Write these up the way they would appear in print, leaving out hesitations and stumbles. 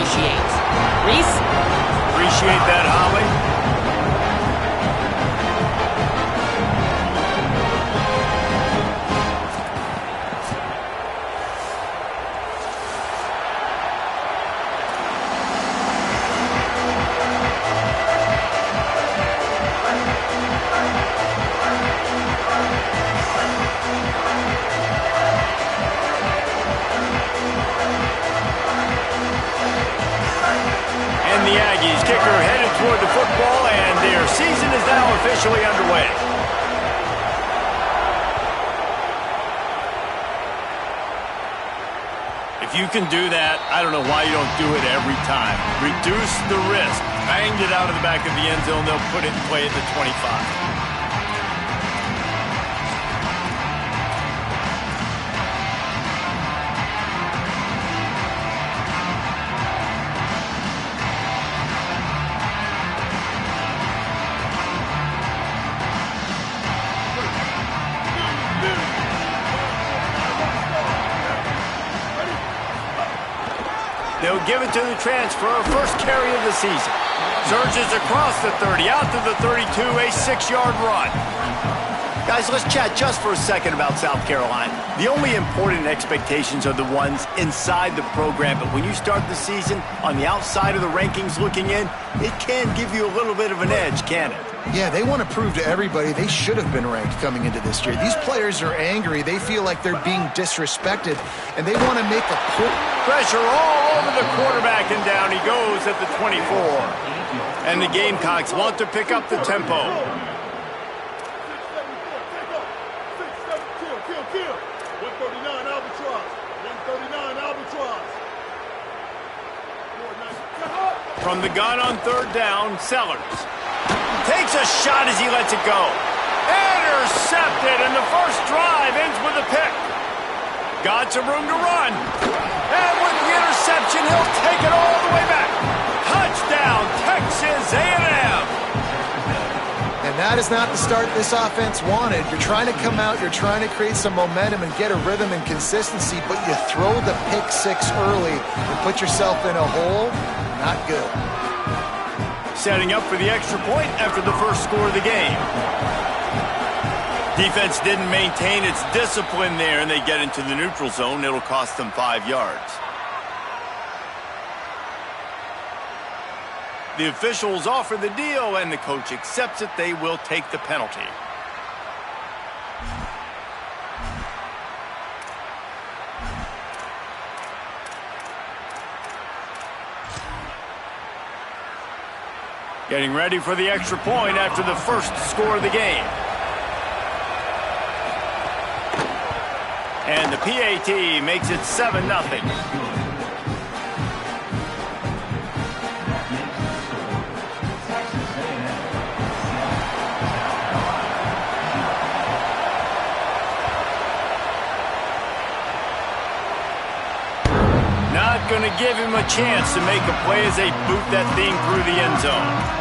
initiates. Reese? Appreciate that, Holly. The Aggies kicker headed toward the football, and their season is now officially underway. If you can do that, I don't know why you don't do it every time. Reduce the risk. Banged it out of the back of the end zone. They'll put it in play at the 25. They'll give it to the transfer, first carry of the season. Surges across the 30, out to the 32, a 6-yard run. Guys, let's chat just for a second about South Carolina. The only important expectations are the ones inside the program, but when you start the season on the outside of the rankings looking in, it can give you a little bit of an edge, can it? Yeah, they want to prove to everybody they should have been ranked coming into this year. These players are angry. They feel like they're being disrespected, and they want to make a point. Pressure all over the quarterback, and down he goes at the 24. And the Gamecocks want to pick up the tempo. From the gun on third down, Sellers takes a shot as he lets it go. Intercepted, and the first drive ends with a pick. Got some room to run. And with the interception, he'll take it all the way back. Touchdown, Texas A&M. And that is not the start this offense wanted. You're trying to come out, you're trying to create some momentum and get a rhythm and consistency, but you throw the pick six early and put yourself in a hole. Not good. Setting up for the extra point after the first score of the game. Defense didn't maintain its discipline there, and they get into the neutral zone. It'll cost them 5 yards. The officials offer the deal, and the coach accepts it. They will take the penalty. Getting ready for the extra point after the first score of the game. And the PAT makes it 7-0. Not going to give him a chance to make a play as they boot that thing through the end zone.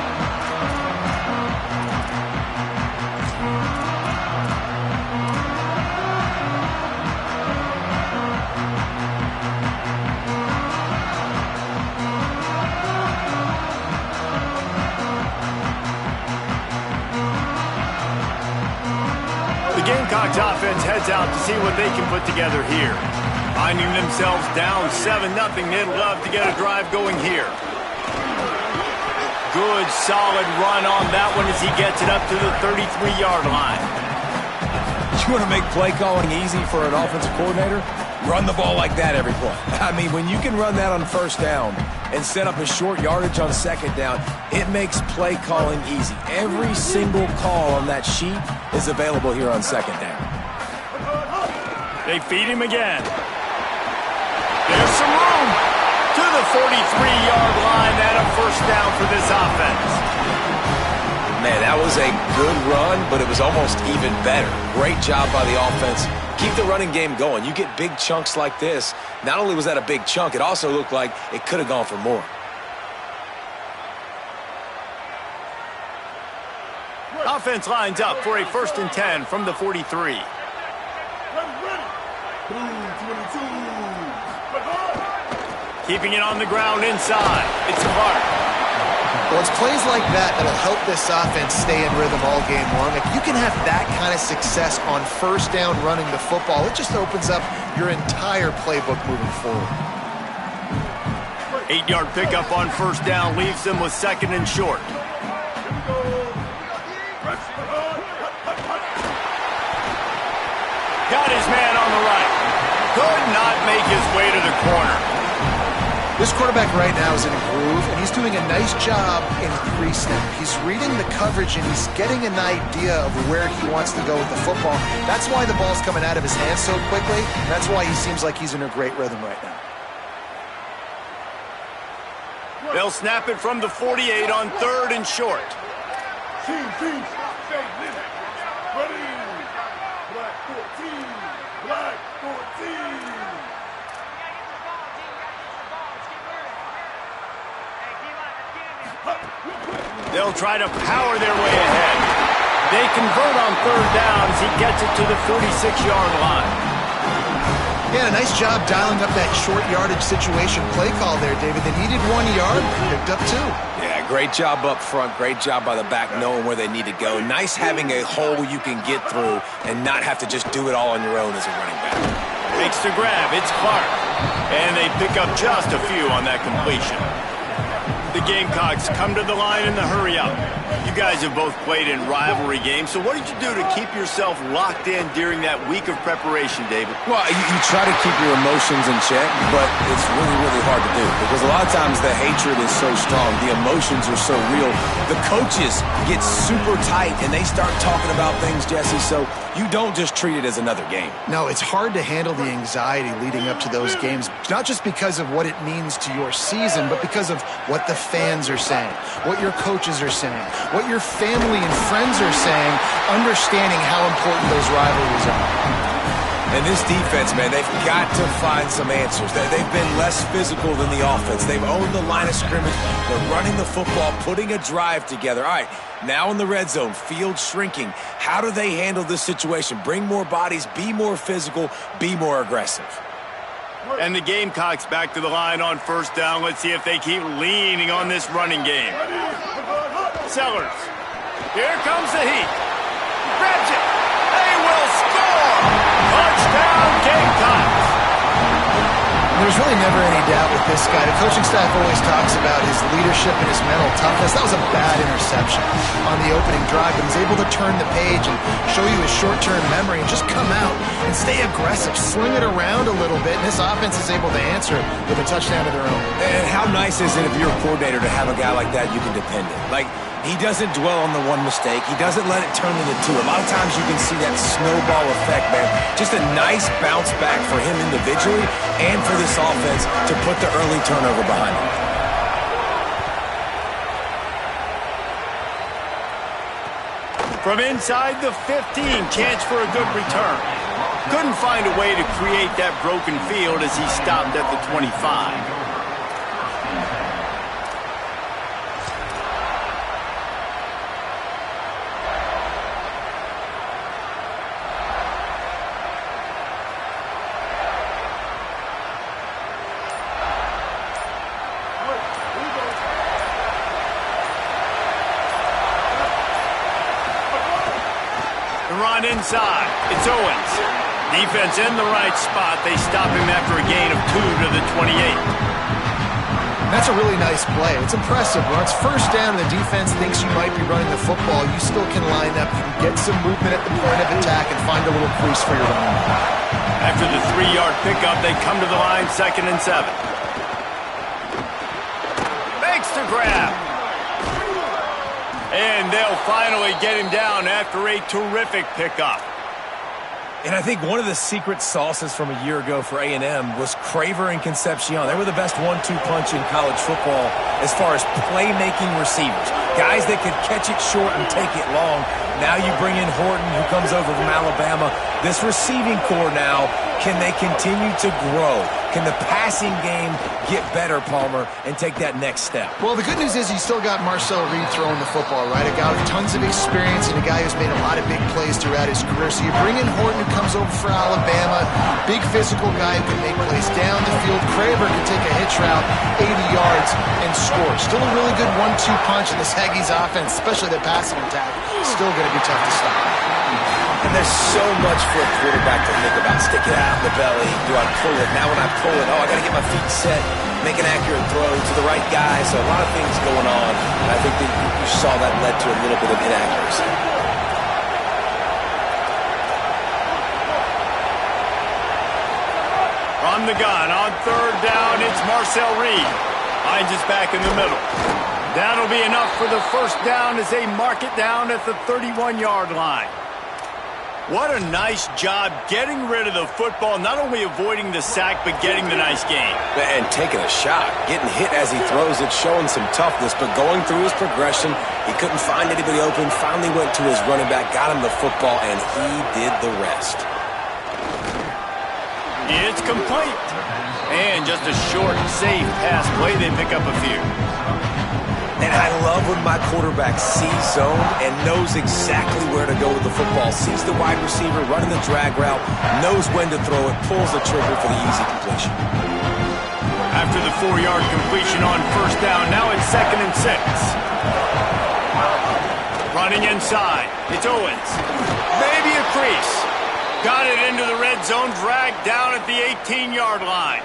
Gamecocks offense heads out to see what they can put together here. Finding themselves down 7-0, they'd love to get a drive going here. Good, solid run on that one as he gets it up to the 33-yard line. You want to make play calling easy for an offensive coordinator? Run the ball like that every play. I mean, when you can run that on first down and set up a short yardage on second down, it makes play calling easy. Every single call on that sheet is available here on second down. They feed him again. There's some room to the 43-yard line and a first down for this offense. Man, that was a good run, but it was almost even better. Great job by the offense. Keep the running game going. You get big chunks like this. Not only was that a big chunk, it also looked like it could have gone for more. Offense lines up for a 1st and 10 from the 43. Keeping it on the ground inside. It's Clark. Well, it's plays like that that'll help this offense stay in rhythm all game long. If you can have that kind of success on first down running the football, it just opens up your entire playbook moving forward. 8-yard pickup on first down leaves them with second and short. Got his man on the right. Could not make his way to the corner. This quarterback right now is in a groove, and he's doing a nice job in pre-snap. He's reading the coverage, and he's getting an idea of where he wants to go with the football. That's why the ball's coming out of his hands so quickly. That's why he seems like he's in a great rhythm right now. They'll snap it from the 48 on third and short. They'll try to power their way ahead. They convert on third down as he gets it to the 36-yard line. Yeah, a nice job dialing up that short yardage situation play call there, David. They needed 1 yard, picked up 2. Yeah, great job up front. Great job by the back knowing where they need to go. Nice having a hole you can get through and not have to just do it all on your own as a running back. Makes the grab. It's Clark. And they pick up just a few on that completion. The Gamecocks come to the line in the hurry-up. You guys have both played in rivalry games, so what did you do to keep yourself locked in during that week of preparation, David? Well, you try to keep your emotions in check, but it's really, really hard to do because a lot of times the hatred is so strong. The emotions are so real. The coaches get super tight, and they start talking about things, Jesse, so you don't just treat it as another game. No, it's hard to handle the anxiety leading up to those games, not just because of what it means to your season, but because of what the fans are saying, what your coaches are saying, what your family and friends are saying, understanding how important those rivalries are. And this defense, man, they've got to find some answers. They've been less physical than the offense. They've owned the line of scrimmage. They're running the football, putting a drive together. All right, now in the red zone, field shrinking. How do they handle this situation? Bring more bodies, be more physical, be more aggressive. And the Gamecocks back to the line on first down. Let's see if they keep leaning on this running game. Sellers. Here comes the heat. Grabs it. They will score. Touchdown, Gamecocks. There's really never any doubt with this guy. The coaching staff always talks about his leadership and his mental toughness. That was a bad interception on the opening drive, but he's able to turn the page and show you his short-term memory and just come out and stay aggressive, sling it around a little bit, and this offense is able to answer with a touchdown of their own. And how nice is it if you're a coordinator to have a guy like that you can depend on? Like, he doesn't dwell on the one mistake. He doesn't let it turn into two. A lot of times you can see that snowball effect, man. Just a nice bounce back for him individually and for this offense to put the early turnover behind him. From inside the 15, chance for a good return. Couldn't find a way to create that broken field as he stopped at the 25. Run inside. It's Owens. Defense in the right spot. They stop him after a gain of 2 to the 28. That's a really nice play. It's impressive. When it's first down and the defense thinks you might be running the football, you still can line up. You can get some movement at the point of attack and find a little crease for your running back. After the 3-yard pickup, they come to the line, 2nd and 7. Makes the grab. And they'll finally get him down after a terrific pickup. And I think one of the secret sauces from a year ago for A&M was Craver and Concepcion. They were the best 1-2 punch in college football as far as playmaking receivers. Guys that could catch it short and take it long. Now you bring in Horton, who comes over from Alabama. This receiving core now, can they continue to grow? Can the passing game get better, Palmer, and take that next step? Well, the good news is you still got Marcel Reed throwing the football, right? A guy with tons of experience and a guy who's made a lot of big plays throughout his career. So you bring in Horton, who comes over for Alabama, big physical guy who can make plays down the field. Craver can take a hitch route, 80 yards, and score. Still a really good 1-2 punch in this Aggies offense, especially the passing attack. Still going to be tough to stop. And there's so much for a quarterback to think about. Stick it out in the belly. Do I pull it? Now when I pull it, I got to get my feet set, make an accurate throw to the right guy. So a lot of things going on. And I think that you saw that led to a little bit of inaccuracy. From the gun on third down, it's Marcel Reed. Finds us back in the middle. That'll be enough for the first down as they mark it down at the 31-yard line. What a nice job getting rid of the football, not only avoiding the sack, but getting the nice gain. And taking a shot, getting hit as he throws it, showing some toughness, but going through his progression, he couldn't find anybody open, finally went to his running back, got him the football, and he did the rest. It's complete. And just a short, safe pass play, they pick up a few. And I love when my quarterback sees zone and knows exactly where to go with the football. Sees the wide receiver running the drag route, knows when to throw it, pulls the trigger for the easy completion. After the 4-yard completion on first down, now it's 2nd and 6. Running inside, it's Owens. Maybe a crease. Got it into the red zone, dragged down at the 18-yard line.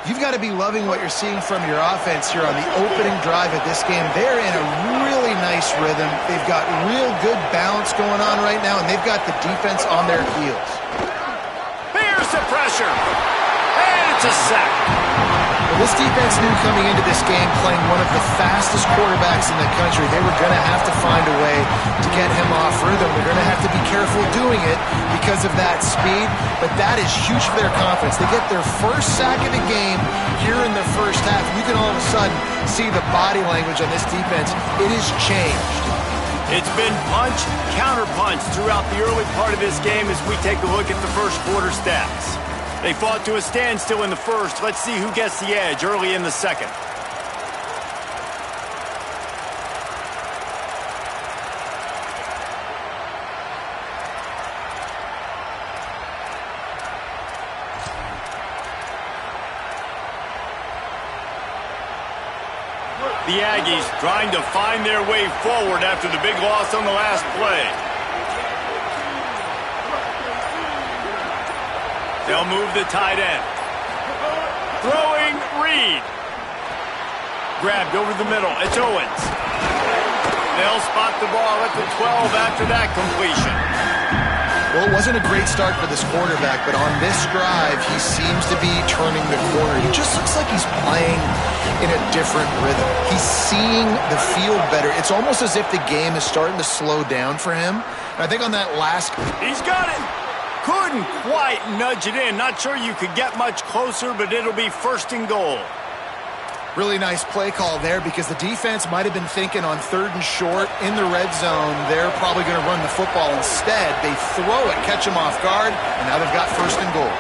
You've got to be loving what you're seeing from your offense here on the opening drive of this game. They're in a really nice rhythm. They've got real good balance going on right now, and they've got the defense on their heels. Here's the pressure. And it's a sack. Well, this defense knew coming into this game, playing one of the fastest quarterbacks in the country, they were going to have to find a way to get him off rhythm. They're going to have to be careful doing it because of that speed, but that is huge for their confidence. They get their first sack of the game here in the first half. You can all of a sudden see the body language on this defense. It has changed. It's been punch, counter-punch throughout the early part of this game as we take a look at the first quarter stats. They fought to a standstill in the first. Let's see who gets the edge early in the second. The Aggies trying to find their way forward after the big loss on the last play. They'll move the tight end. Throwing Reed. Grabbed over the middle. It's Owens. They'll spot the ball at the 12 after that completion. Well, it wasn't a great start for this quarterback, but on this drive, he seems to be turning the corner. He just looks like he's playing in a different rhythm. He's seeing the field better. It's almost as if the game is starting to slow down for him. And I think on that last... He's got it. Couldn't quite nudge it in. Not sure you could get much closer, but it'll be 1st and goal. Really nice play call there because the defense might have been thinking on 3rd and short in the red zone. They're probably going to run the football. Instead, they throw it, catch him off guard, and now they've got 1st and goal.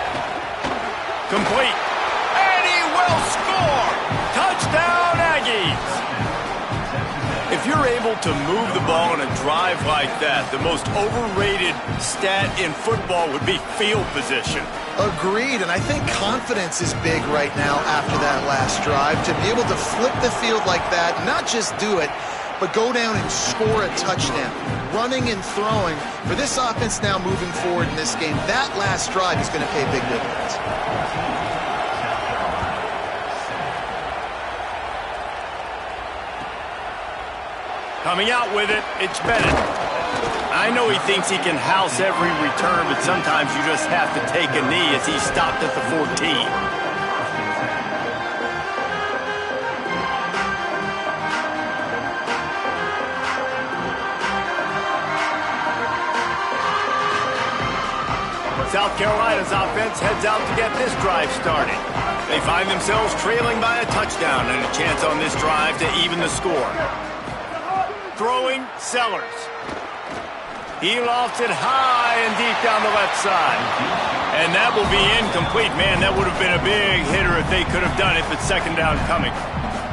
Complete. And he will score. Touchdown, Aggies. If you're able to move the ball in a drive like that, the most overrated stat in football would be field position. Agreed, and I think confidence is big right now after that last drive. To be able to flip the field like that, not just do it, but go down and score a touchdown. Running and throwing. For this offense now moving forward in this game, that last drive is going to pay big dividends. Coming out with it, it's Bennett. I know he thinks he can house every return, but sometimes you just have to take a knee as he stopped at the 14. South Carolina's offense heads out to get this drive started. They find themselves trailing by a touchdown and a chance on this drive to even the score. Throwing Sellers. He lofts it high and deep down the left side. And that will be incomplete. Man, that would have been a big hitter if they could have done it, but second down coming.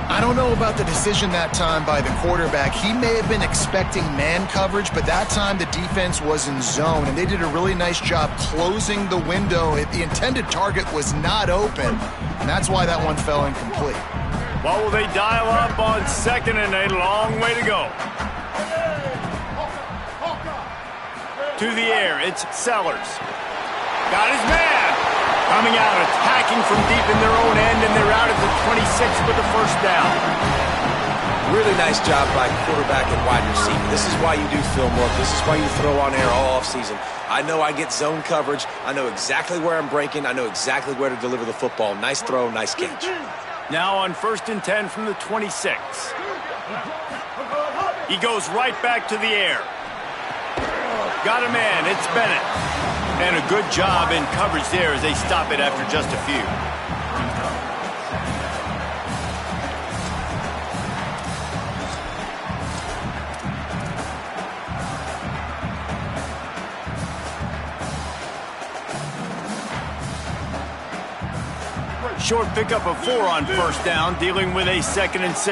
I don't know about the decision that time by the quarterback. He may have been expecting man coverage, but that time the defense was in zone, and they did a really nice job closing the window. The intended target was not open, and that's why that one fell incomplete. What will they dial up on second and a long way to go? To the air, it's Sellers. Got his man. Coming out, attacking from deep in their own end, and they're out at the 26 for the first down. Really nice job by quarterback and wide receiver. This is why you do film work. This is why you throw on air all offseason. I know I get zone coverage. I know exactly where I'm breaking. I know exactly where to deliver the football. Nice throw, nice catch. Now on 1st and 10 from the 26. He goes right back to the air. Got a man, it's Bennett. And a good job in coverage there as they stop it after just a few. Short pickup of 4 on first down, dealing with a 2nd and 6.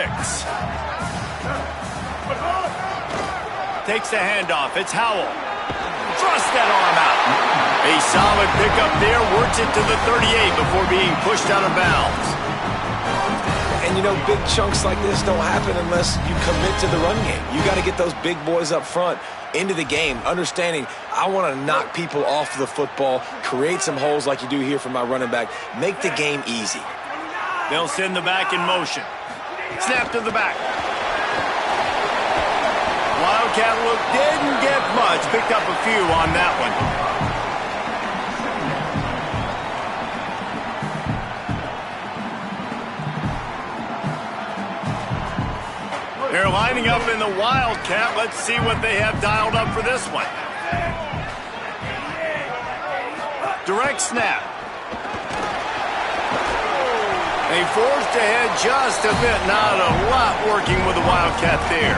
Takes the handoff, it's Howell. Thrust that arm out. A solid pickup there, works it to the 38 before being pushed out of bounds. And you know, big chunks like this don't happen unless you commit to the run game. You got to get those big boys up front into the game, understanding I want to knock people off the football, create some holes like you do here for my running back, make the game easy. They'll send the back in motion. Snap to the back. Wildcat look didn't get much. Picked up a few on that one. They're lining up in the Wildcat. Let's see what they have dialed up for this one. Direct snap. They forced ahead just a bit. Not a lot working with the Wildcat there.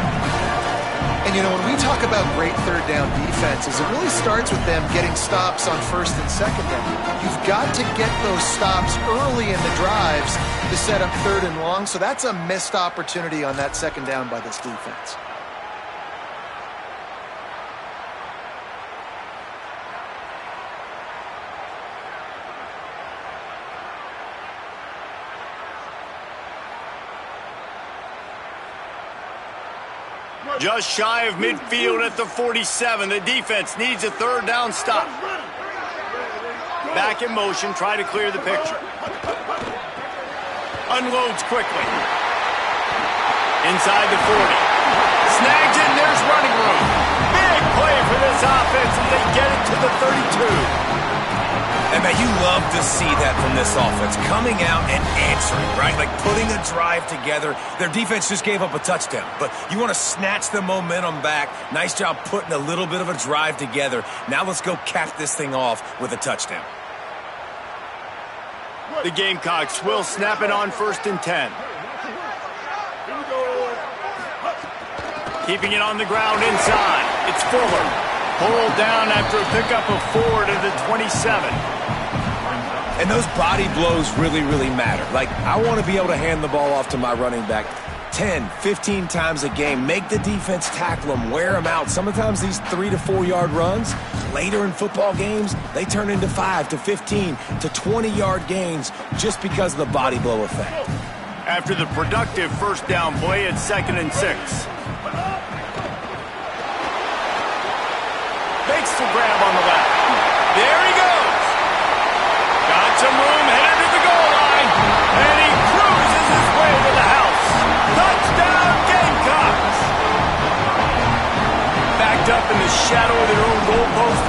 And, you know, when we talk about great third down defenses, it really starts with them getting stops on 1st and 2nd down. You've got to get those stops early in the drives to set up 3rd and long, so that's a missed opportunity on that 2nd down by this defense. Just shy of midfield at the 47. The defense needs a 3rd down stop. Back in motion, try to clear the picture. Unloads quickly. Inside the 40. Snags it, and there's running room. Big play for this offense as they get it to the 32. And man, you love to see that from this offense, coming out and answering, right? Like putting a drive together. Their defense just gave up a touchdown, but you want to snatch the momentum back. Nice job putting a little bit of a drive together. Now let's go cap this thing off with a touchdown. The Gamecocks will snap it on 1st and 10. Keeping it on the ground inside. It's Fuller. Pulled down after a pickup of 4 to the 27. And those body blows really, really matter. Like, I want to be able to hand the ball off to my running back 10, 15 times a game. Make the defense tackle them, wear them out. Sometimes these 3 to 4 yard runs, later in football games, they turn into 5 to 15 to 20 yard gains just because of the body blow effect. After the productive first down play, it's 2nd and 6. Makes the grab on the left. There he goes. Got some room, headed to the goal line, and he cruises his way to the house. Touchdown, Gamecocks! Backed up in the shadow of their own goalpost,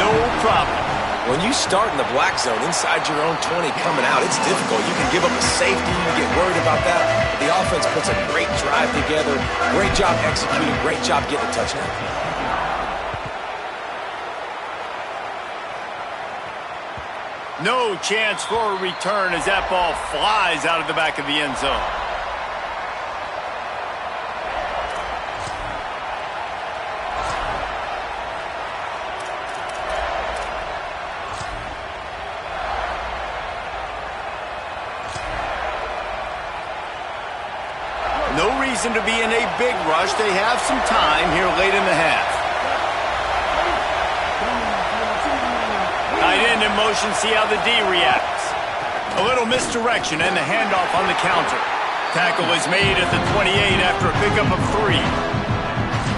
no problem. When you start in the black zone inside your own 20 coming out, it's difficult. You can give up a safety, you get worried about that. But the offense puts a great drive together. Great job executing, great job getting a touchdown. No chance for a return as that ball flies out of the back of the end zone. No reason to be in a big rush. They have some time here late in the half. Tight end in motion, see how the D reacts. A little misdirection and the handoff on the counter. Tackle is made at the 28 after a pickup of 3.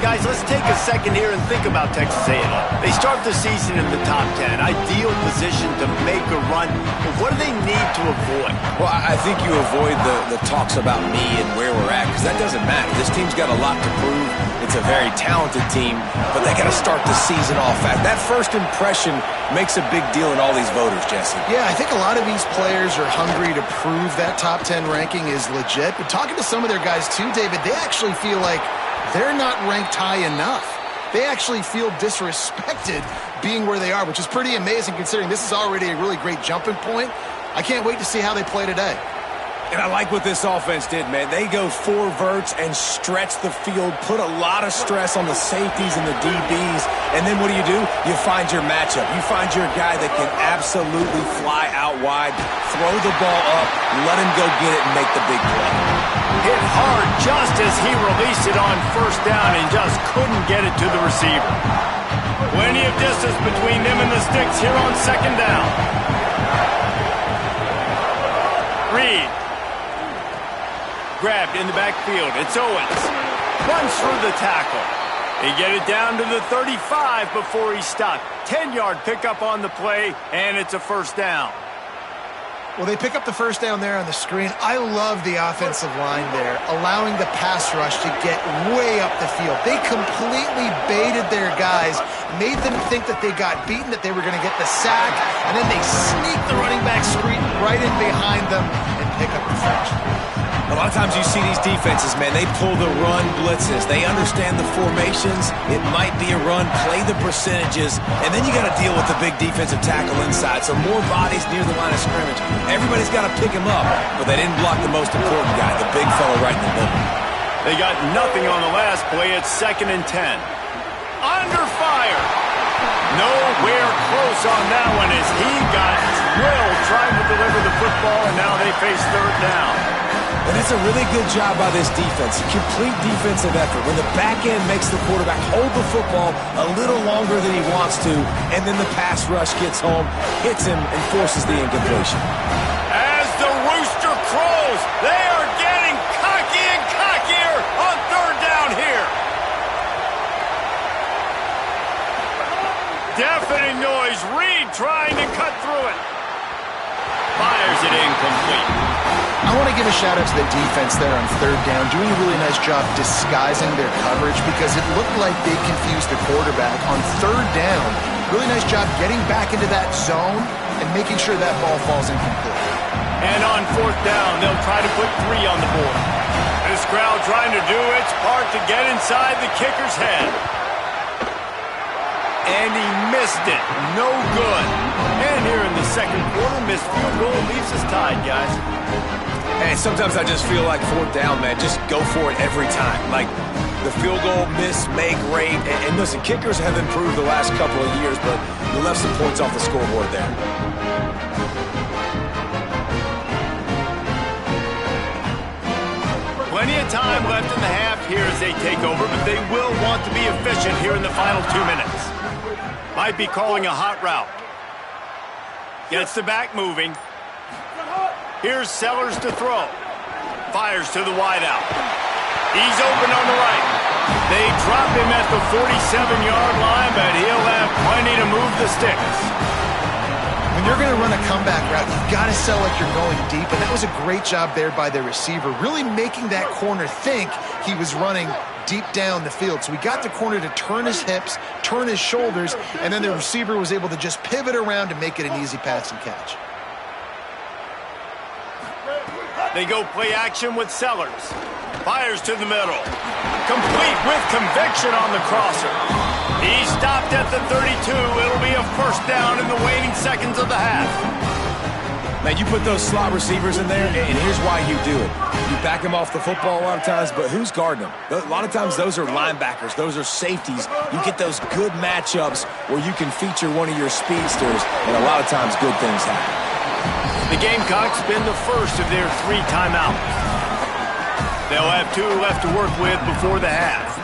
Guys, let's take a second here and think about Texas A&M. They start the season in the top 10. Ideal position to make a run. But what do they need to avoid? Well, I think you avoid the talks about me and where we're at, because that doesn't matter. This team's got a lot to prove. It's a very talented team, but they got to start the season off at. That first impression makes a big deal in all these voters, Jesse. Yeah, I think a lot of these players are hungry to prove that top 10 ranking is legit. But talking to some of their guys too, David, they actually feel like they're not ranked high enough. They actually feel disrespected being where they are, which is pretty amazing considering this is already a really great jumping point. I can't wait to see how they play today. And I like what this offense did, man. They go 4 verts and stretch the field, put a lot of stress on the safeties and the DBs. And then what do? You find your matchup. You find your guy that can absolutely fly out wide, throw the ball up, let him go get it and make the big play. Hit hard just as he released it on first down and just couldn't get it to the receiver. Plenty of distance between them and the sticks here on second down. Reed. Grabbed in the backfield. It's Owens. Runs through the tackle. They get it down to the 35 before he stopped. 10-yard pickup on the play, and it's a first down. Well, they pick up the first down there on the screen. I love the offensive line there, allowing the pass rush to get way up the field. They completely baited their guys, made them think that they got beaten, that they were going to get the sack, and then they sneak the running back screen right in behind them and pick up the first. A lot of times you see these defenses, man, they pull the run blitzes. They understand the formations. It might be a run, play the percentages, and then you got to deal with the big defensive tackle inside. So more bodies near the line of scrimmage. Everybody's got to pick him up, but they didn't block the most important guy, the big fella right in the middle. They got nothing on the last play. It's 2nd and 10. Under fire. Nowhere close on that one as he got drilled trying to deliver the football, and now they face 3rd down. And it's a really good job by this defense. Complete defensive effort. When the back end makes the quarterback hold the football a little longer than he wants to, and then the pass rush gets home, hits him, and forces the incompletion. As the rooster crows, they are getting cocky and cockier on 3rd down here. Deafening noise. Reed trying to cut through it. Fires it incomplete. I want to give a shout-out to the defense there on 3rd down, doing a really nice job disguising their coverage because it looked like they confused the quarterback on 3rd down. Really nice job getting back into that zone and making sure that ball falls incomplete. And on 4th down, they'll try to put 3 on the board. This crowd trying to do its part to get inside the kicker's head. And he missed it. No good. And here in the 2nd quarter, missed field goal leaves us tied, guys. Hey, sometimes I just feel like 4th down, man. Just go for it every time. Like the field goal miss, make rate. And listen, kickers have improved the last couple of years, but you left some points off the scoreboard there. Plenty of time left in the half here as they take over, but they will want to be efficient here in the final 2 minutes. Might be calling a hot route. Gets the back moving. Here's Sellers to throw. Fires to the wideout. He's open on the right. They drop him at the 47-yard line, but he'll have plenty to move the sticks. When you're going to run a comeback route, you've got to sell like you're going deep, and that was a great job there by the receiver, really making that corner think he was running deep down the field. So we got the corner to turn his hips, turn his shoulders, and then the receiver was able to just pivot around and make it an easy pass and catch. They go play action with Sellers. Fires to the middle. Complete with conviction on the crosser. He stopped at the 32. It'll be a first down in the waning seconds of the half. Man, you put those slot receivers in there, and here's why you do it. You back them off the football a lot of times, but who's guarding them? A lot of times those are linebackers. Those are safeties. You get those good matchups where you can feature one of your speedsters, and a lot of times good things happen. The Gamecocks spend the first of their 3 timeouts. They'll have 2 left to work with before the half.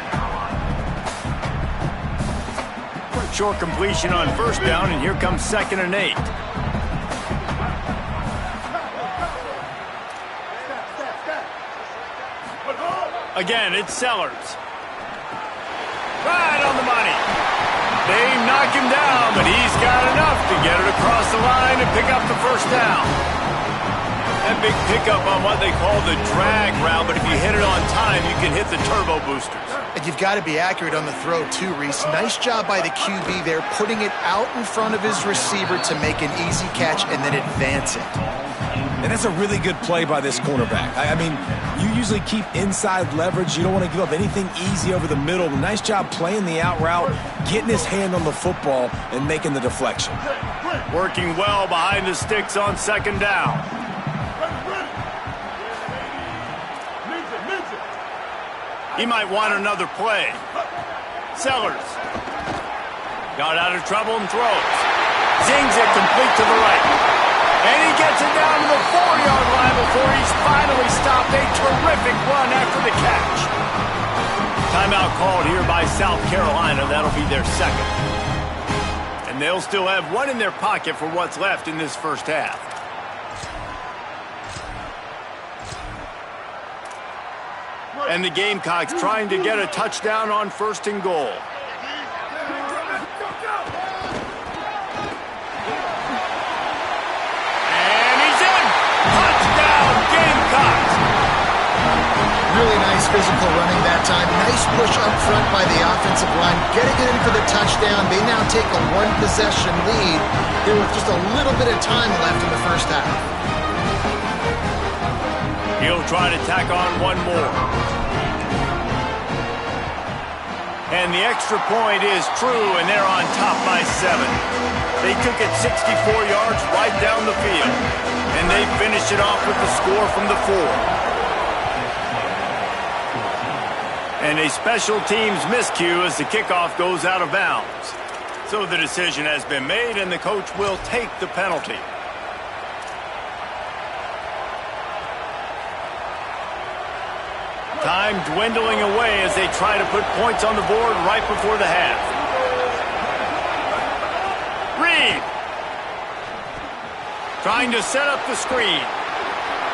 Short completion on first down, and here comes 2nd and 8. Again, it's Sellers. Right on the money. They knock him down, but he's got enough to get it across the line and pick up the first down. That big pickup on what they call the drag route, but if you hit it on time, you can hit the turbo boosters. And you've got to be accurate on the throw, too, Reese. Nice job by the QB there, putting it out in front of his receiver to make an easy catch and then advance it. And that's a really good play by this cornerback. I mean, you usually keep inside leverage. You don't want to give up anything easy over the middle. Nice job playing the out route, getting his hand on the football, and making the deflection. Working well behind the sticks on 2nd down. He might want another play. Sellers. Got out of trouble and throws. Zings it complete to the right. And he gets it down to the 4-yard line before he's finally stopped. A terrific run after the catch. Timeout called here by South Carolina. That'll be their 2nd. And they'll still have 1 in their pocket for what's left in this first half. And the Gamecocks trying to get a touchdown on 1st and goal. Really nice physical running that time. Nice push up front by the offensive line. Getting it in for the touchdown. They now take a 1-possession lead here with just a little bit of time left in the first half. He'll try to tack on 1 more. And the extra point is true, and they're on top by 7. They took it 64 yards right down the field. And they finish it off with the score from the 4. And a special teams miscue as the kickoff goes out of bounds. So the decision has been made, and the coach will take the penalty. Time dwindling away as they try to put points on the board right before the half. Reed. Trying to set up the screen.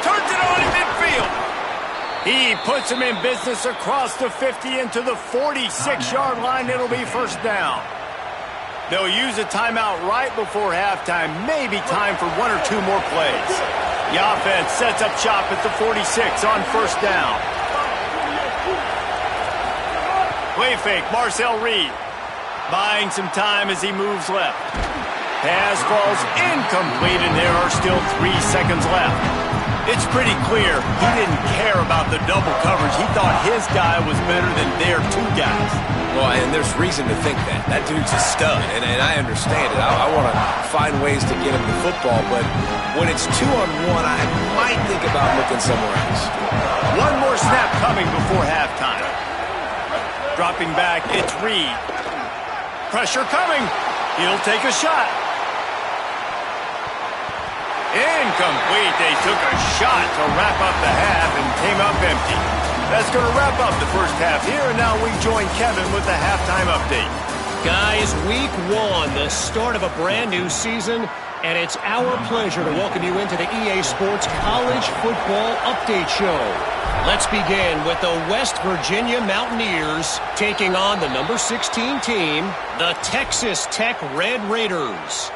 Turns it on in midfield. He puts him in business across the 50 into the 46-yard line. It'll be first down. They'll use a timeout right before halftime. Maybe time for 1 or 2 more plays. The offense sets up shop at the 46 on first down. Play fake, Marcel Reed. Buying some time as he moves left. Pass falls incomplete, and there are still 3 seconds left. It's pretty clear he didn't care about the double coverage. He thought his guy was better than their 2 guys. Well, and there's reason to think that. That dude's a stud, and I understand it. I want to find ways to get him the football, but when it's 2-on-1, I might think about looking somewhere else. 1 more snap coming before halftime. Dropping back, it's Reed. Pressure coming. He'll take a shot. Incomplete. They took a shot to wrap up the half and came up empty. That's going to wrap up the first half here, and now we join Kevin with the halftime update. Guys, week 1, the start of a brand new season, and it's our pleasure to welcome you into the EA Sports College Football Update Show. Let's begin with the West Virginia Mountaineers taking on the number 16 team, the Texas Tech Red Raiders.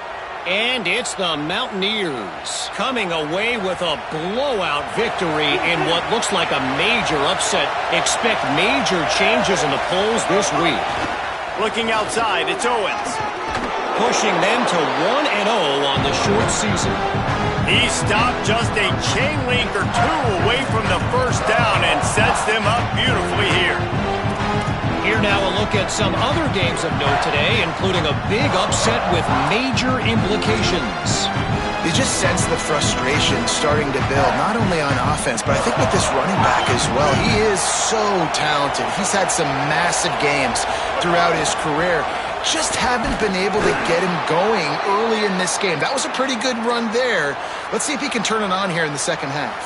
And it's the Mountaineers coming away with a blowout victory in what looks like a major upset. Expect major changes in the polls this week. Looking outside, it's Owens. Pushing them to 1-0 on the short season. He stopped just a chain link or 2 away from the first down and sets them up beautifully here. Here now a look at some other games of note today, including a big upset with major implications. You just sense the frustration starting to build, not only on offense, but I think with this running back as well. He is so talented. He's had some massive games throughout his career. Just haven't been able to get him going early in this game. That was a pretty good run there. Let's see if he can turn it on here in the second half.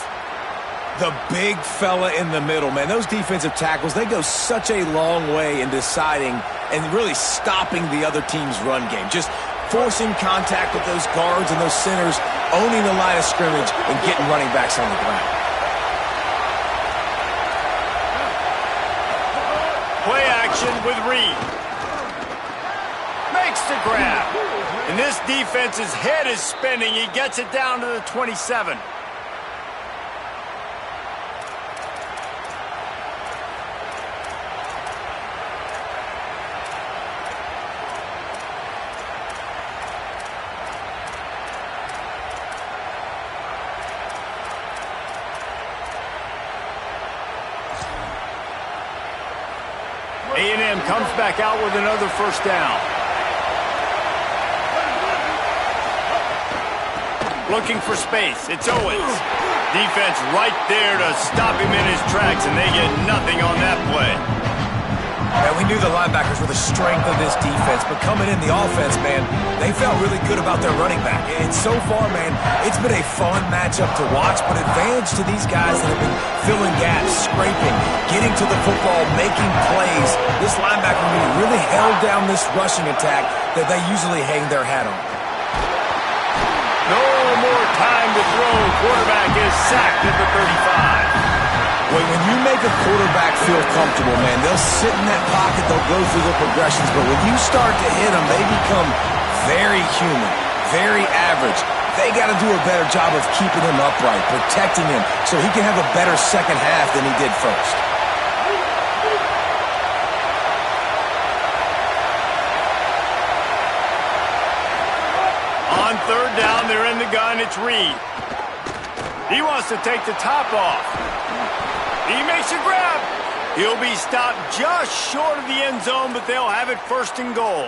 The big fella in the middle, man. Those defensive tackles, they go such a long way in deciding and really stopping the other team's run game. Just forcing contact with those guards and those centers, owning the line of scrimmage, and getting running backs on the ground. Play action with Reed. Makes the grab. And this defense's head is spinning. He gets it down to the 27. A&M comes back out with another first down. Looking for space. It's Owens. Defense right there to stop him in his tracks, and they get nothing on that play. Man, we knew the linebackers were the strength of this defense, but coming in the offense, man, they felt really good about their running back. And so far, man, it's been a fun matchup to watch, but advantage to these guys that have been filling gaps, scraping, getting to the football, making plays. This linebacker really held down this rushing attack that they usually hang their hat on. No more time to throw. Quarterback is sacked at the 35. When you make a quarterback feel comfortable, man, they'll sit in that pocket, they'll go through the progressions, but when you start to hit them, they become very human, very average. They got to do a better job of keeping him upright, protecting him, so he can have a better second half than he did first. On third down, they're in the gun. It's Reed. He wants to take the top off. He makes a grab. He'll be stopped just short of the end zone, but they'll have it first and goal.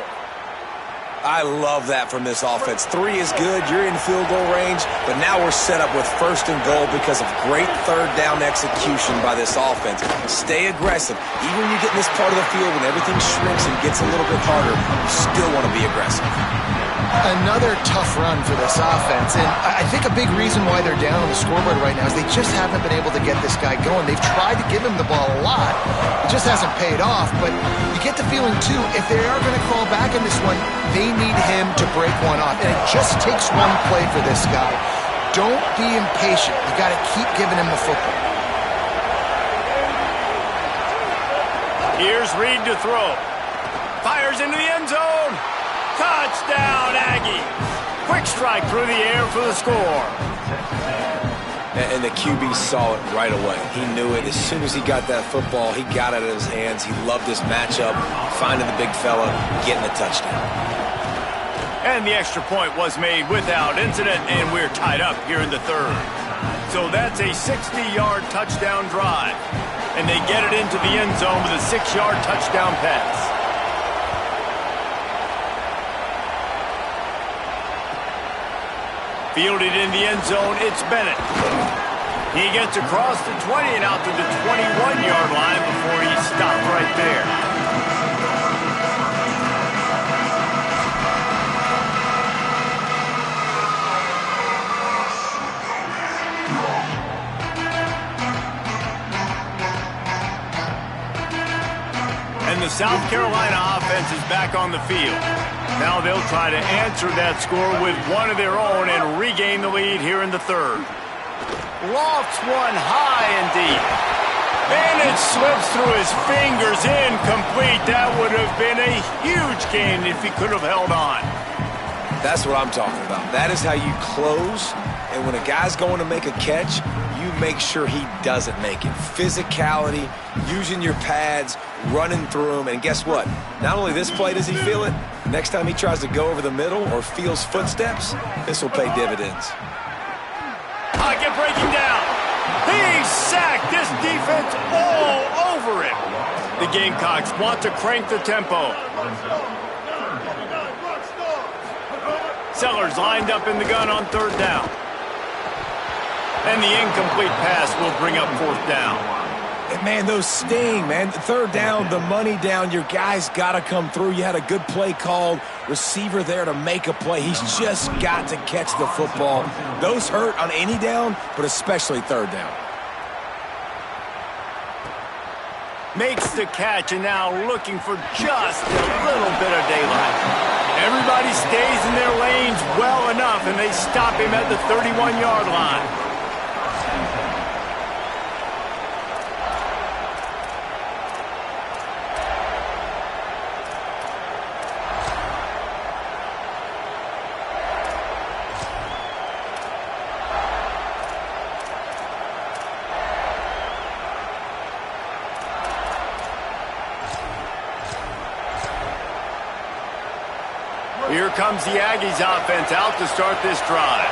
I love that from this offense. 3 is good. You're in field goal range, but now we're set up with first and goal because of great third down execution by this offense. Stay aggressive. Even when you get in this part of the field when everything shrinks and gets a little bit harder, you still want to be aggressive. Another tough run for this offense, and I think a big reason why they're down on the scoreboard right now is they just haven't been able to get this guy going. They've tried to give him the ball a lot. It just hasn't paid off, but you get the feeling, too, if they are going to crawl back in this one, they need him to break one off, and it just takes one play for this guy. Don't be impatient. You got to keep giving him the football. Here's Reed to throw. Fires into the end zone. Touchdown, Aggie. Quick strike through the air for the score. And the QB saw it right away. He knew it. As soon as he got that football, he got it in his hands. He loved this matchup, finding the big fella, getting the touchdown. And the extra point was made without incident, and we're tied up here in the third. So that's a 60-yard touchdown drive. And they get it into the end zone with a 6-yard touchdown pass. Fielded in the end zone, it's Bennett. He gets across the 20 and out to the 21-yard line before he's stopped right there. And the South Carolina offense is back on the field. Now they'll try to answer that score with one of their own and regain the lead here in the third. Lofts one high and deep. And it slips through his fingers, incomplete. That would have been a huge gain if he could have held on. That's what I'm talking about. That is how you close. And when a guy's going to make a catch, you make sure he doesn't make it. Physicality, using your pads, running through him. And guess what? Not only this play does he feel it, next time he tries to go over the middle or feels footsteps, this will pay dividends. Pocket breaking down. He's sacked. This defense all over him. The Gamecocks want to crank the tempo. Sellers lined up in the gun on third down. And the incomplete pass will bring up fourth down. And man, those sting, man. Third down, the money down. Your guy's got to come through. You had a good play called. Receiver there to make a play. He's just got to catch the football. Those hurt on any down, but especially third down. Makes the catch, and now looking for just a little bit of daylight. Everybody stays in their lanes well enough, and they stop him at the 31-yard line. Here comes the Aggies offense out to start this drive.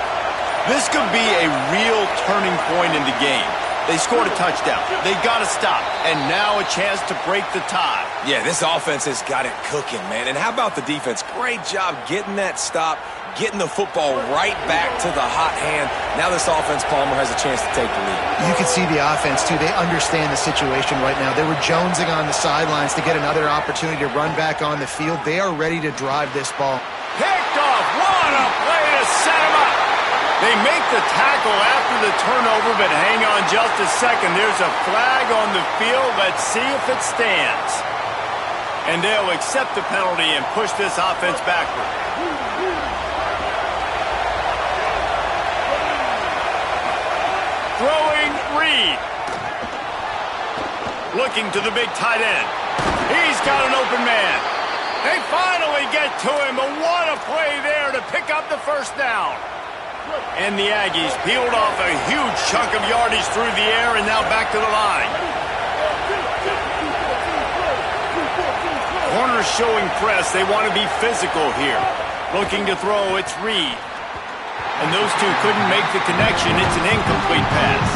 This could be a real turning point in the game. They scored a touchdown. They got to stop. And now a chance to break the tie. Yeah, this offense has got it cooking, man. And how about the defense? Great job getting that stop, getting the football right back to the hot hand. Now this offense, Palmer, has a chance to take the lead. You can see the offense, too. They understand the situation right now. They were jonesing on the sidelines to get another opportunity to run back on the field. They are ready to drive this ball. Picked off. What a play to set him up. They make the tackle after the turnover, but hang on just a second. There's a flag on the field. Let's see if it stands. And they'll accept the penalty and push this offense backward. Throwing Reed. Looking to the big tight end. He's got an open man. They finally get to him, but what a play there to pick up the first down. And the Aggies peeled off a huge chunk of yardage through the air and now back to the line. Corners showing press. They want to be physical here. Looking to throw, it's Reed. And those two couldn't make the connection. It's an incomplete pass.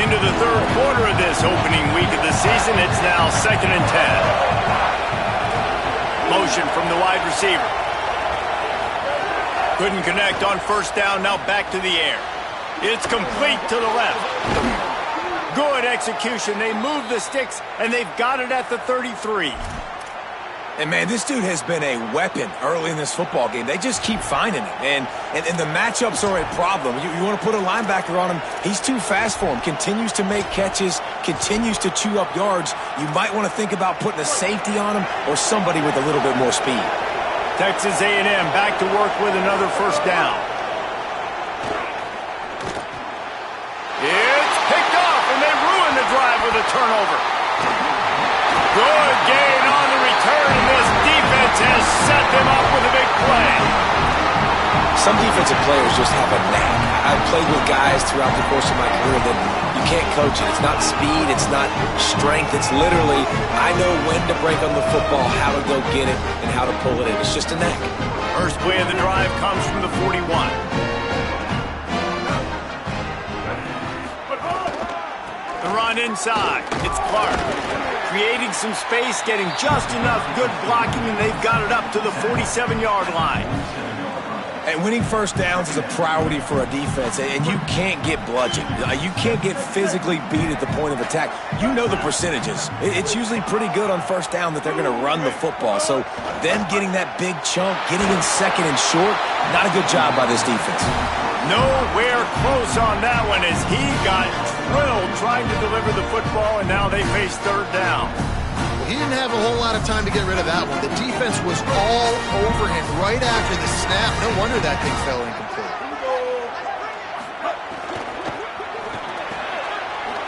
Into the third quarter of this opening week of the season, it's now 2nd and 10. Motion from the wide receiver. Couldn't connect on first down, now back to the air. It's complete to the left. Good execution. They move the sticks, and they've got it at the 33. And, man, this dude has been a weapon early in this football game. They just keep finding him. And the matchups are a problem. You want to put a linebacker on him, he's too fast for him. Continues to make catches, continues to chew up yards. You might want to think about putting a safety on him or somebody with a little bit more speed. Texas A&M back to work with another first down. It's picked off, and they ruin the drive with a turnover. Good gain on the return, and this defense has set them up with a big play. Some defensive players just have a knack. I've played with guys throughout the course of my career that you can't coach it. It's not speed, it's not strength. It's literally, I know when to break on the football, how to go get it, and how to pull it in. It's just a knack. First play of the drive comes from the 41. The run inside. It's Clark. Creating some space, getting just enough good blocking, and they've got it up to the 47-yard line. And winning first downs is a priority for a defense, and you can't get bludgeoned. You can't get physically beat at the point of attack. You know the percentages. It's usually pretty good on first down that they're going to run the football. So them getting that big chunk, getting in second and short, not a good job by this defense. Nowhere close on that one as he got drilled trying to deliver the football, and now they face third down. Well, he didn't have a whole lot of time to get rid of that one. The defense was all over him right after the snap. No wonder that thing fell incomplete.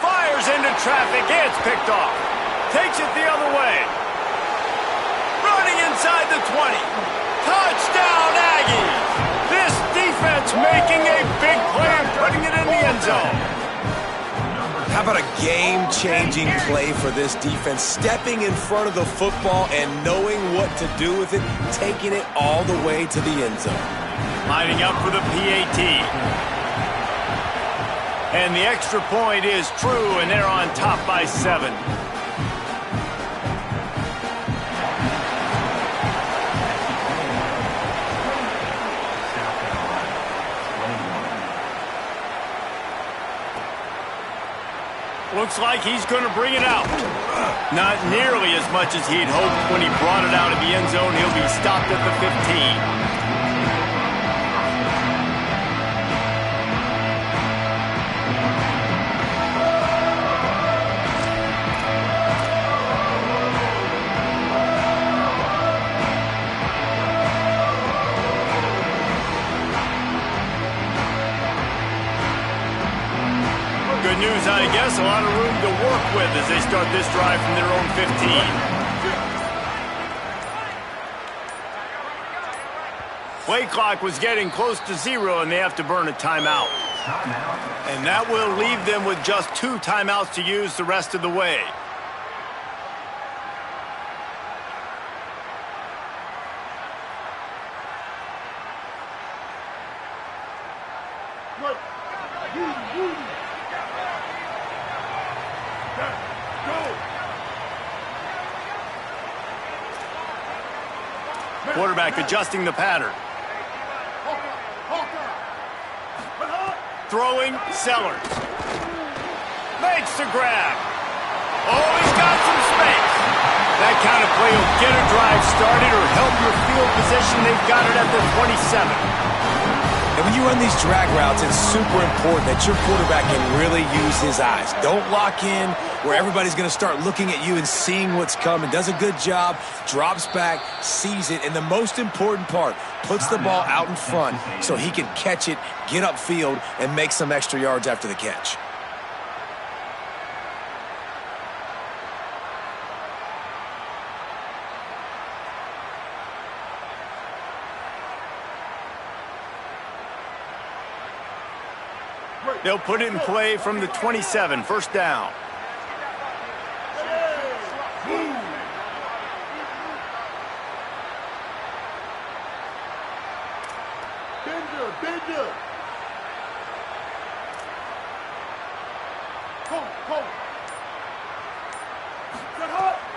Fires into traffic. It's picked off. Takes it the other way. Running inside the 20. Touchdown, Aggies! This defense making a big play and putting it in the end zone. How about a game-changing play for this defense? Stepping in front of the football and knowing what to do with it, taking it all the way to the end zone. Lining up for the PAT. And the extra point is true, and they're on top by 7. Looks like he's going to bring it out. Not nearly as much as he'd hoped when he brought it out of the end zone. He'll be stopped at the 15. news, I guess. A lot of room to work with as they start this drive from their own 15. Play clock was getting close to 0, and they have to burn a timeout. And that will leave them with just 2 timeouts to use the rest of the way. Quarterback adjusting the pattern. Throwing, Sellers. Makes the grab. Oh, he's got some space. That kind of play will get a drive started or help your field position. They've got it at the 27. And when you run these drag routes, it's super important that your quarterback can really use his eyes. Don't lock in where everybody's going to start looking at you and seeing what's coming. Does a good job, drops back, sees it, and the most important part, puts the ball out in front so he can catch it, get upfield, and make some extra yards after the catch. They'll put it in play from the 27, first down.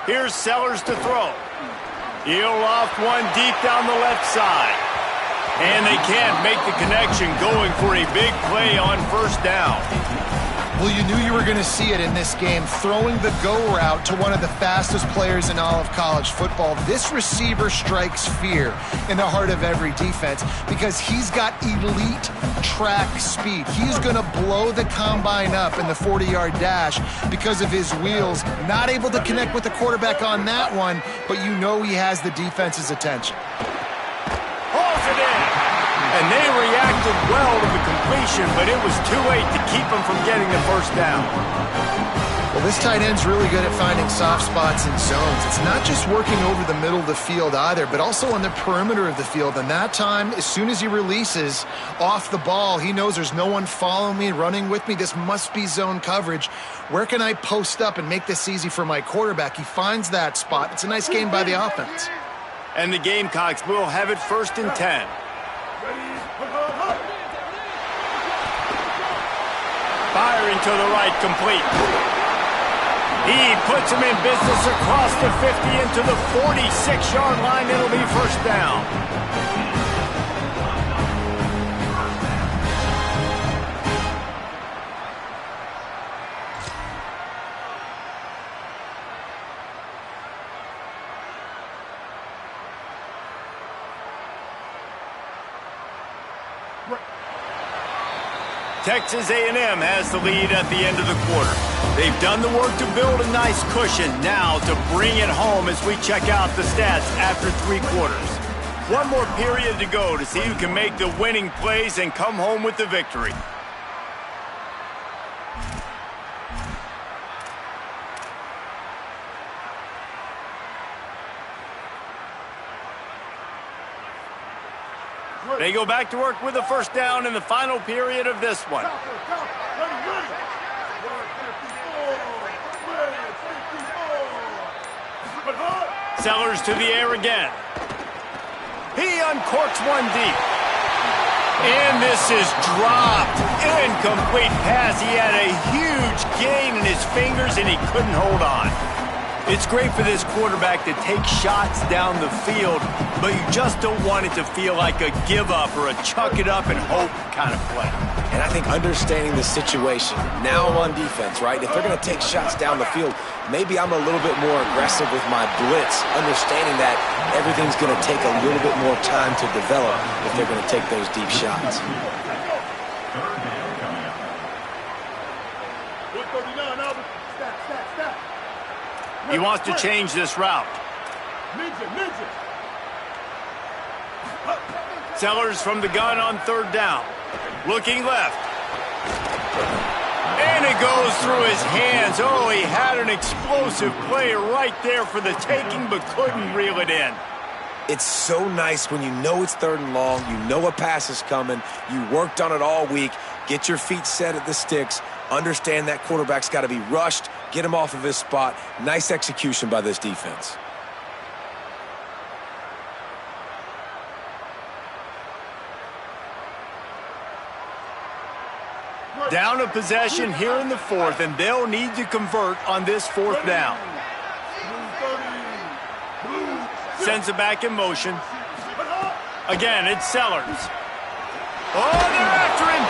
Here's Sellers to throw. He'll loft one deep down the left side. And they can't make the connection, going for a big play on first down. Well, you knew you were going to see it in this game, throwing the go route to one of the fastest players in all of college football. This receiver strikes fear in the heart of every defense because he's got elite track speed. He's going to blow the combine up in the 40-yard dash because of his wheels. Not able to connect with the quarterback on that one, but you know he has the defense's attention. Hauls it in. And they reacted well to the completion, but it was too late to keep them from getting the first down. Well, this tight end's really good at finding soft spots in zones. It's not just working over the middle of the field either, but also on the perimeter of the field. And that time, as soon as he releases off the ball, he knows there's no one following me, running with me. This must be zone coverage. Where can I post up and make this easy for my quarterback? He finds that spot. It's a nice game by the offense. And the Gamecocks will have it first and 10. Firing to the right, complete. He puts him in business across the 50 into the 46-yard line. It'll be first down. Texas A&M has the lead at the end of the quarter. They've done the work to build a nice cushion. Now to bring it home as we check out the stats after 3 quarters. One more period to go to see who can make the winning plays and come home with the victory. They go back to work with a first down in the final period of this one. Sellers to the air again. He uncorks one deep. And this is dropped. Incomplete pass. He had a huge gain in his fingers and he couldn't hold on. It's great for this quarterback to take shots down the field, but you just don't want it to feel like a give-up or a chuck-it-up and hope kind of play. And I think understanding the situation, now I'm on defense, right? If they're going to take shots down the field, maybe I'm a little bit more aggressive with my blitz, understanding that everything's going to take a little bit more time to develop if they're going to take those deep shots. He wants to change this route. Sellers from the gun on third down. Looking left. And it goes through his hands. Oh, he had an explosive play right there for the taking, but couldn't reel it in. It's so nice when you know it's 3rd and long, you know a pass is coming, you worked on it all week, get your feet set at the sticks, understand that quarterback's got to be rushed, get him off of his spot. Nice execution by this defense. Down a possession here in the 4th, and they'll need to convert on this 4th down. Sends it back in motion. Again, it's Sellers. Oh, they're after him.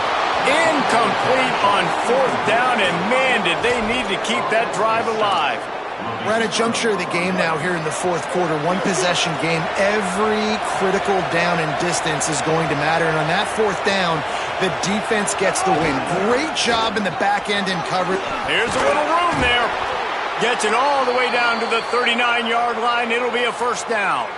Incomplete on 4th down, and man, did they need to keep that drive alive. We're at a juncture of the game now here in the 4th quarter. One possession game. Every critical down and distance is going to matter. And on that 4th down, the defense gets the win. Great job in the back end and coverage. Here's a little room there. Gets it all the way down to the 39-yard line. It'll be a 1st down.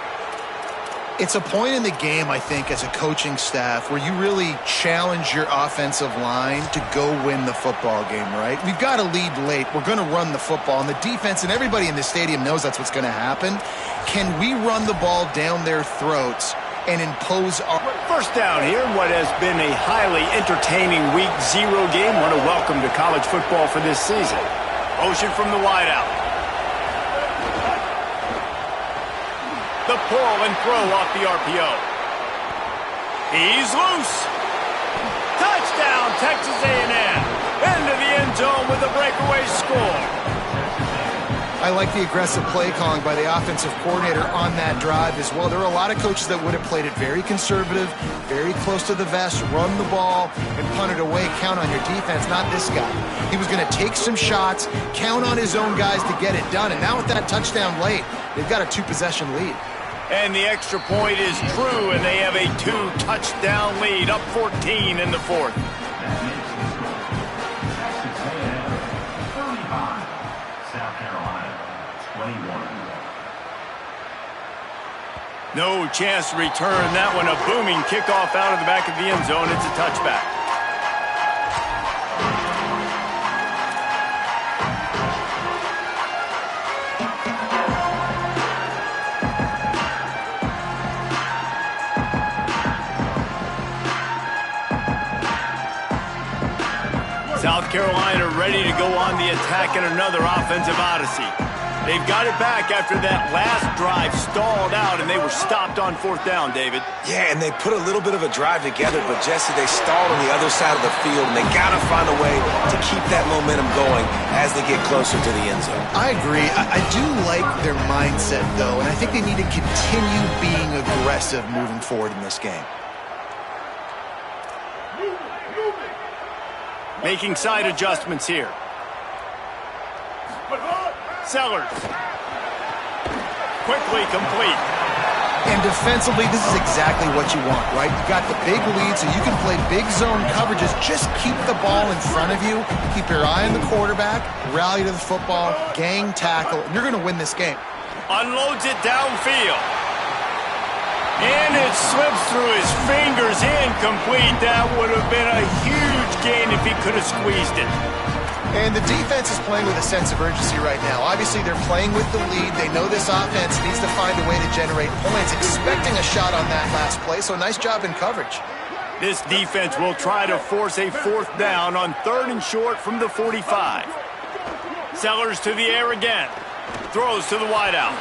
It's a point in the game, I think, as a coaching staff where you really challenge your offensive line to go win the football game, right? We've got to lead late. We're going to run the football. And the defense and everybody in the stadium knows that's what's going to happen. Can we run the ball down their throats and impose our... 1st down here in what has been a highly entertaining Week 0 game. What a welcome to college football for this season. Motion from the wideout. The pull and throw off the RPO. He's loose. Touchdown, Texas A&M. Into the end zone with a breakaway score. I like the aggressive play calling by the offensive coordinator on that drive as well. There are a lot of coaches that would have played it very conservative, very close to the vest, run the ball, and punt it away. Count on your defense, not this guy. He was going to take some shots, count on his own guys to get it done. And now with that touchdown late, they've got a 2-possession lead. And the extra point is true, and they have a 2-touchdown lead, up 14 in the 4th. No chance to return that one. A booming kickoff out of the back of the end zone. It's a touchback. South Carolina ready to go on the attack in another offensive odyssey. They've got it back after that last drive stalled out, and they were stopped on 4th down, David. Yeah, and they put a little bit of a drive together, but Jesse, they stalled on the other side of the field, and they got to find a way to keep that momentum going as they get closer to the end zone. I agree. I do like their mindset, though, and I think they need to continue being aggressive moving forward in this game. Making side adjustments here. Sellers. Quickly complete. And defensively, this is exactly what you want, right? You've got the big lead, so you can play big zone coverages. Just keep the ball in front of you. Keep your eye on the quarterback. Rally to the football. Gang tackle. And you're going to win this game. Unloads it downfield. And it slips through his fingers. Incomplete. That would have been a huge gain if he could have squeezed it. And the defense is playing with a sense of urgency right now. Obviously, they're playing with the lead. They know this offense needs to find a way to generate points, expecting a shot on that last play. So nice job in coverage. This defense will try to force a 4th down on 3rd and short from the 45. Sellers to the air again. Throws to the wideout.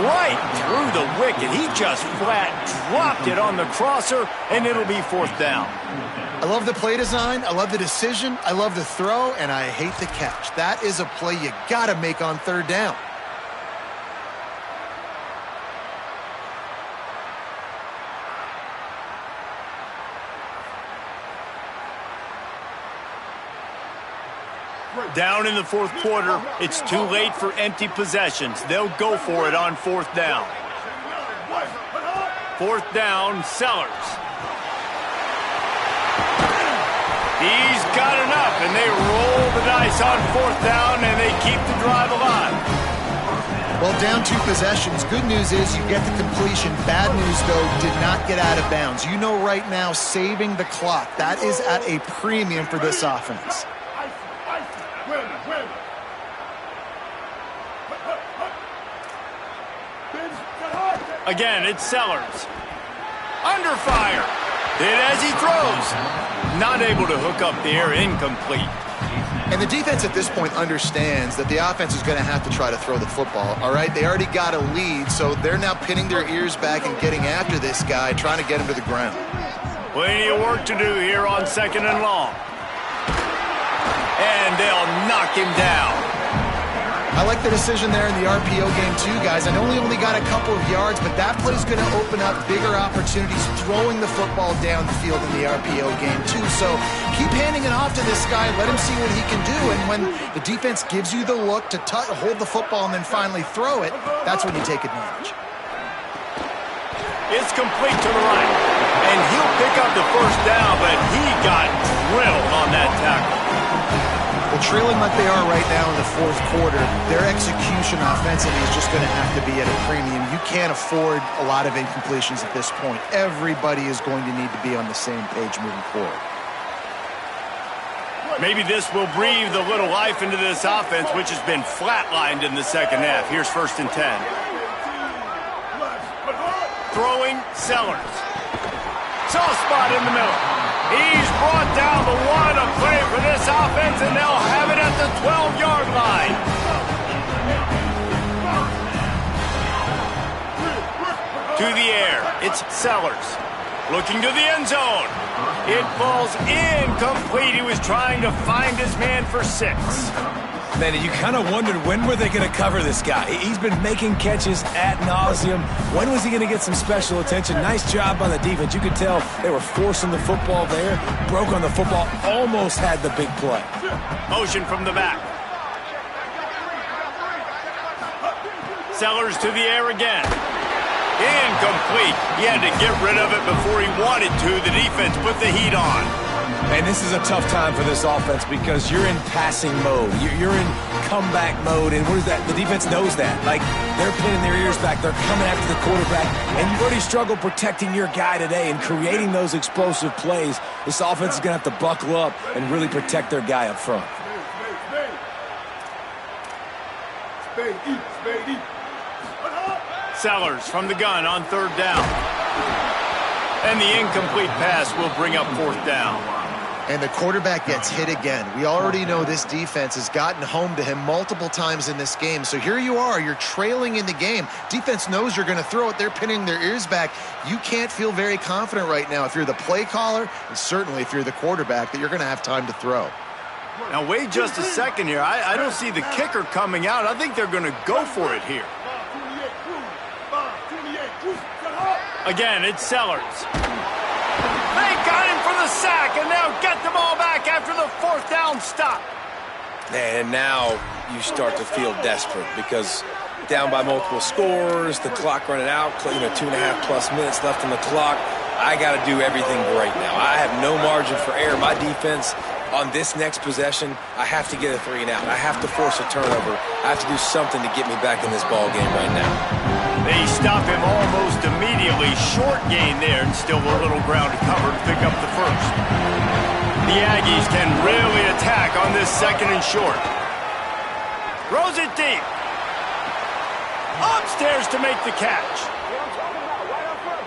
Right through the wicket. He just flat dropped it on the crosser, and it'll be 4th down. I love the play design, I love the decision, I love the throw, and I hate the catch. That is a play you gotta make on 3rd down. Down in the 4th quarter, it's too late for empty possessions. They'll go for it on 4th down. 4th down, Sellers. He's got enough, and they roll the dice on 4th down, and they keep the drive alive. Well, down 2 possessions. Good news is you get the completion. Bad news, though, did not get out of bounds. You know right now, saving the clock. That is at a premium for this offense. Again, it's Sellers. Under fire. Hit as he throws. Not able to hook up the air, incomplete. And the defense at this point understands that the offense is going to have to try to throw the football, all right? They already got a lead, so they're now pinning their ears back and getting after this guy, trying to get him to the ground. Plenty of work to do here on 2nd and long. And they'll knock him down. I like the decision there in the RPO game too, guys. I know he only got a couple of yards, but that play is going to open up bigger opportunities throwing the football down the field in the RPO game too. So keep handing it off to this guy. Let him see what he can do. And when the defense gives you the look to hold the football and then finally throw it, that's when you take advantage. It's complete to the right. And he'll pick up the first down, but he got drilled on that tackle. Well, trailing like they are right now in the fourth quarter, their execution offensively is just going to have to be at a premium. You can't afford a lot of incompletions at this point. Everybody is going to need to be on the same page moving forward. Maybe this will breathe a little life into this offense, which has been flatlined in the second half. Here's 1st and 10. Throwing, Sellers. Soft spot in the middle. He's brought down the one, a play for this offense, and they'll have it at the 12-yard line. To the air, it's Sellers. Looking to the end zone. It falls incomplete. He was trying to find his man for 6. Man, you kind of wondered when were they going to cover this guy. He's been making catches ad nauseum. When was he going to get some special attention? Nice job by the defense. You could tell they were forcing the football there. Broke on the football. Almost had the big play. Motion from the back. Sellers to the air again. Incomplete. He had to get rid of it before he wanted to. The defense put the heat on. And this is a tough time for this offense because you're in passing mode. You're in comeback mode. And what is that? The defense knows that. Like, they're pinning their ears back. They're coming after the quarterback. And you've already struggled protecting your guy today and creating those explosive plays. This offense is going to have to buckle up and really protect their guy up front. Sellers from the gun on 3rd down. And the incomplete pass will bring up 4th down. And the quarterback gets hit again. We already know this defense has gotten home to him multiple times in this game. So here you are, you're trailing in the game. Defense knows you're going to throw it. They're pinning their ears back. You can't feel very confident right now if you're the play caller, and certainly if you're the quarterback, that you're going to have time to throw. Now wait just a second here. I don't see the kicker coming out. I think they're going to go for it here. Again, it's Sellers. They got him for the sack, and they'll get the ball back after the 4th down stop. And now you start to feel desperate because down by multiple scores, the clock running out, 2.5+ minutes left on the clock. I got to do everything right now. I have no margin for error. My defense on this next possession, I have to get a 3 and out. I have to force a turnover. I have to do something to get me back in this ball game right now. They stop him almost immediately. Short gain there, and still a little ground to cover to pick up the first. The Aggies can really attack on this 2nd and short. Throws it deep. Upstairs to make the catch.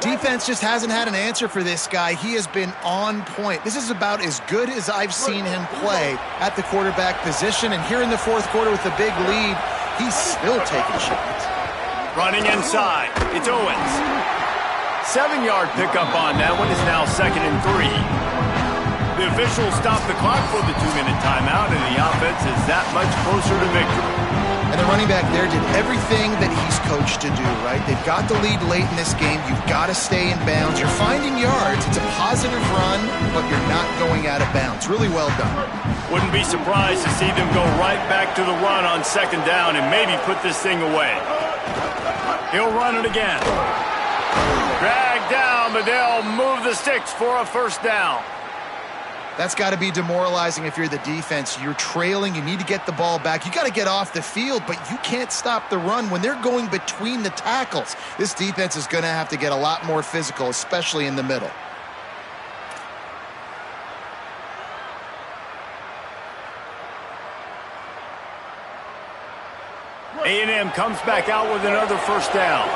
Defense just hasn't had an answer for this guy. He has been on point. This is about as good as I've seen him play at the quarterback position. And here in the 4th quarter with a big lead, he's still taking shots. Running inside, it's Owens. 7-yard pickup on that one is now 2nd and 3. The officials stop the clock for the 2-minute timeout, and the offense is that much closer to victory. And the running back there did everything that he's coached to do, right? They've got the lead late in this game. You've got to stay in bounds. You're finding yards. It's a positive run, but you're not going out of bounds. Really well done. Wouldn't be surprised to see them go right back to the run on 2nd down and maybe put this thing away. He'll run it again. Dragged down, but they'll move the sticks for a 1st down. That's got to be demoralizing if you're the defense. You're trailing. You need to get the ball back. You got to get off the field, but you can't stop the run when they're going between the tackles. This defense is going to have to get a lot more physical, especially in the middle. A&M comes back out with another 1st down.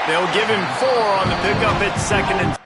They'll give him 4 on the pickup at 2nd and 10.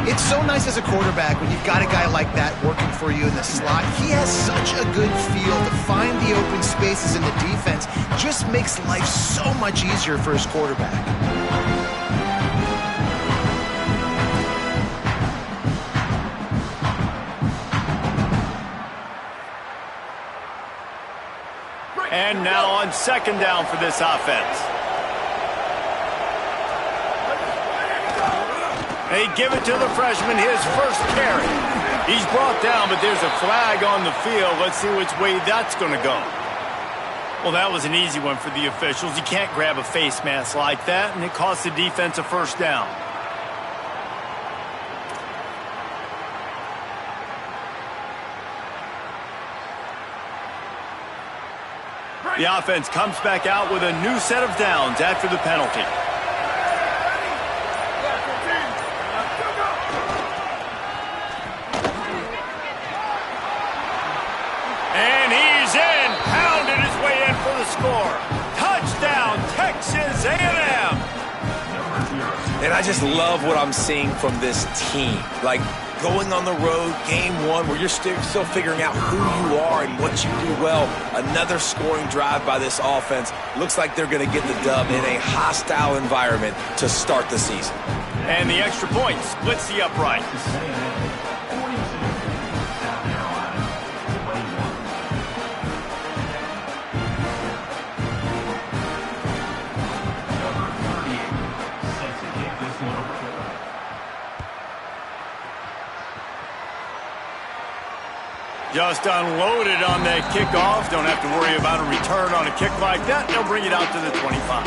It's so nice as a quarterback when you've got a guy like that working for you in the slot. He has such a good feel to find the open spaces in the defense. Just makes life so much easier for his quarterback. And now on 2nd down for this offense. They give it to the freshman, his first carry. He's brought down, but there's a flag on the field. Let's see which way that's going to go. Well, that was an easy one for the officials. You can't grab a face mask like that, and it cost the defense a first down. The offense comes back out with a new set of downs after the penalty. And he's in, pounded his way in for the score. Touchdown, Texas A&M. And I just love what I'm seeing from this team. Like, going on the road, game 1, where you're still figuring out who you are and what you do well. Another scoring drive by this offense. Looks like they're going to get the dub in a hostile environment to start the season. And the extra point splits the uprights. Just unloaded on that kickoff. Don't have to worry about a return on a kick like that. They'll bring it out to the 25.